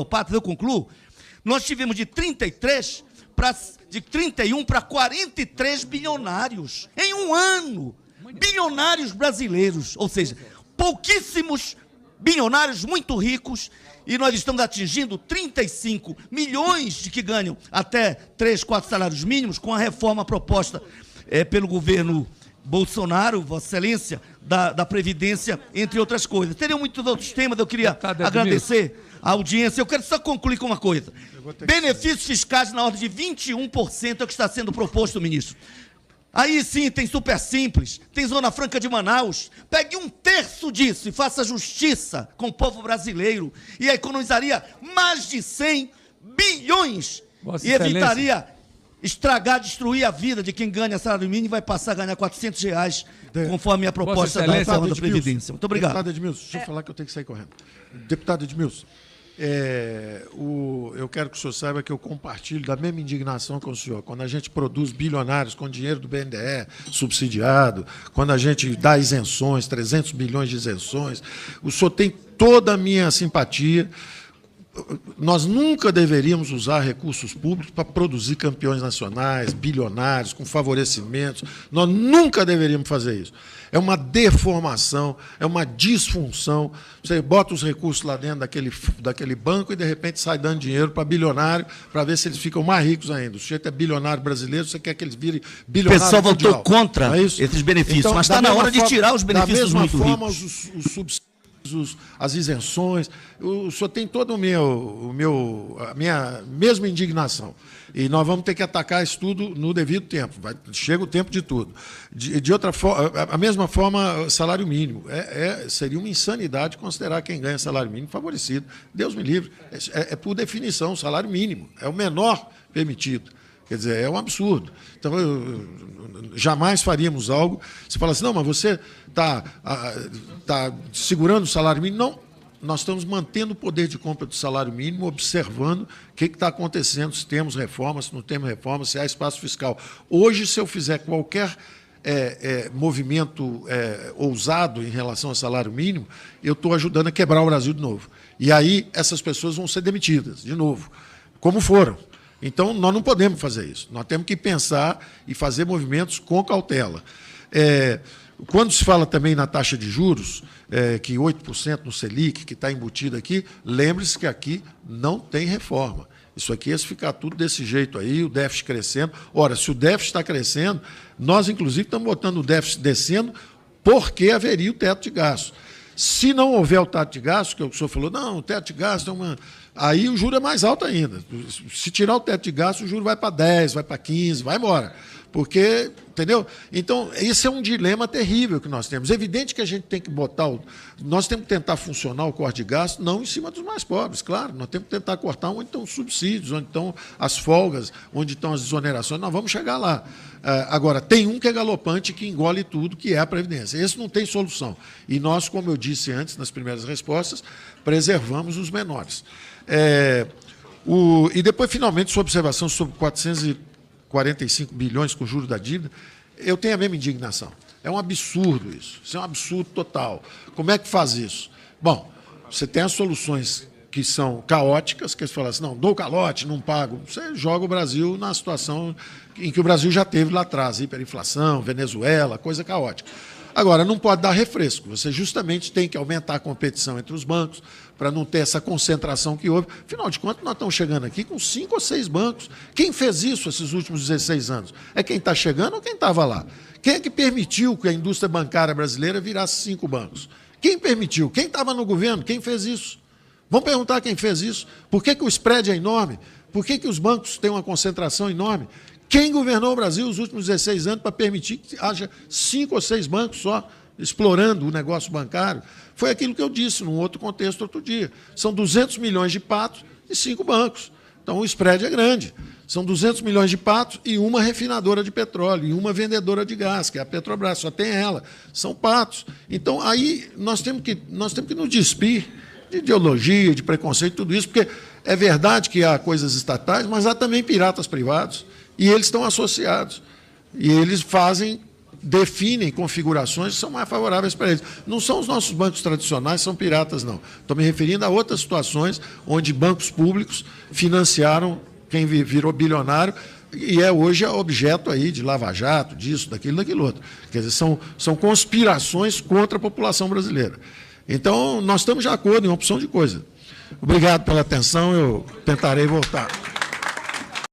Pátria, eu concluo, nós tivemos de 31 para 43 bilionários em um ano. Bilionários brasileiros, ou seja, pouquíssimos bilionários muito ricos, e nós estamos atingindo 35 milhões de que ganham até 3, 4 salários mínimos com a reforma proposta pelo governo Bolsonaro, Vossa Excelência, da Previdência, entre outras coisas. Teriam muitos outros temas, eu queria agradecer a audiência. Eu quero só concluir com uma coisa. Benefícios fiscais na ordem de 21% é o que está sendo proposto, ministro. Aí sim tem Super Simples, tem Zona Franca de Manaus. Pegue 1/3 disso e faça justiça com o povo brasileiro e economizaria mais de 100 bilhões Vossa e Excelência, evitaria destruir a vida de quem ganha salário mínimo e vai passar a ganhar R$400, conforme a proposta da reforma da Previdência. Muito obrigado. Deputado Edmilson, deixa eu falar que eu tenho que sair correndo. Deputado Edmilson, eu quero que o senhor saiba que eu compartilho da mesma indignação com o senhor. Quando a gente produz bilionários com dinheiro do BNDE subsidiado, quando a gente dá isenções, 300 bilhões de isenções, o senhor tem toda a minha simpatia. Nós nunca deveríamos usar recursos públicos para produzir campeões nacionais, bilionários, com favorecimentos. Nós nunca deveríamos fazer isso. É uma deformação, é uma disfunção. Você bota os recursos lá dentro daquele banco e, de repente, sai dando dinheiro para bilionário, para ver se eles ficam mais ricos ainda. O sujeito é bilionário brasileiro, você quer que eles virem bilionários. O pessoal votou contra esses benefícios, então, mas está na hora de tirar os benefícios muito ricos. Da mesma forma, os subsídios, as isenções, o senhor tem toda a minha mesma indignação. E nós vamos ter que atacar isso tudo no devido tempo. Chega o tempo de tudo. De outra forma, a mesma forma, salário mínimo. Seria uma insanidade considerar quem ganha salário mínimo favorecido. Deus me livre. Por definição, salário mínimo. É o menor permitido. Quer dizer, é um absurdo. Então, jamais faríamos algo. Você fala assim, não, mas você está segurando o salário mínimo. Não, nós estamos mantendo o poder de compra do salário mínimo, observando o que está acontecendo, se temos reforma, se não temos reforma, se há espaço fiscal. Hoje, se eu fizer qualquer movimento ousado em relação ao salário mínimo, eu estou ajudando a quebrar o Brasil de novo. E aí, essas pessoas vão ser demitidas, de novo, como foram. Então, nós não podemos fazer isso. Nós temos que pensar e fazer movimentos com cautela. Quando se fala também na taxa de juros, que 8% no Selic, que está embutido aqui, lembre-se que aqui não tem reforma. Isso aqui é se ficar tudo desse jeito aí, o déficit crescendo. Ora, se o déficit está crescendo, nós, inclusive, estamos botando o déficit descendo porque haveria o teto de gastos. Se não houver o teto de gastos, que o senhor falou, não, o teto de gastos é uma... Aí o juro é mais alto ainda. Se tirar o teto de gastos, o juro vai para 10, vai para 15, vai embora. Porque, entendeu? Então, esse é um dilema terrível que nós temos. É evidente que a gente tem que botar... Nós temos que tentar funcionar o corte de gasto não em cima dos mais pobres, claro. Nós temos que tentar cortar onde estão os subsídios, onde estão as folgas, onde estão as desonerações. Nós vamos chegar lá. Agora, tem um que é galopante, que engole tudo, que é a Previdência. Esse não tem solução. E nós, como eu disse antes, nas primeiras respostas, preservamos os menores. E depois, finalmente, sua observação sobre 445 bilhões com juros da dívida, eu tenho a mesma indignação. É um absurdo isso. Isso é um absurdo total. Como é que faz isso? Bom, você tem as soluções que são caóticas, que você fala assim, não, dou calote, não pago. Você joga o Brasil na situação em que o Brasil já teve lá atrás, hiperinflação, Venezuela, coisa caótica. Agora, não pode dar refresco. Você justamente tem que aumentar a competição entre os bancos para não ter essa concentração que houve. Afinal de contas, nós estamos chegando aqui com 5 ou 6 bancos. Quem fez isso esses últimos 16 anos? É quem está chegando ou quem estava lá? Quem é que permitiu que a indústria bancária brasileira virasse 5 bancos? Quem permitiu? Quem estava no governo? Quem fez isso? Vamos perguntar quem fez isso. Por que o spread é enorme? Por que os bancos têm uma concentração enorme? Quem governou o Brasil os últimos 16 anos para permitir que haja 5 ou 6 bancos só explorando o negócio bancário? Foi aquilo que eu disse num outro contexto outro dia. São 200 milhões de patos e 5 bancos. Então o spread é grande. São 200 milhões de patos e uma refinadora de petróleo e uma vendedora de gás, que é a Petrobras, só tem ela. São patos. Então aí nós temos que nos despir de ideologia, de preconceito, tudo isso, porque é verdade que há coisas estatais, mas há também piratas privados. E eles estão associados. E eles fazem definem configurações que são mais favoráveis para eles. Não são os nossos bancos tradicionais, são piratas, não. Estou me referindo a outras situações onde bancos públicos financiaram quem virou bilionário e hoje é objeto aí de lava-jato, disso, daquilo outro. Quer dizer, são conspirações contra a população brasileira. Então, nós estamos de acordo em uma opção de coisa. Obrigado pela atenção, eu tentarei voltar.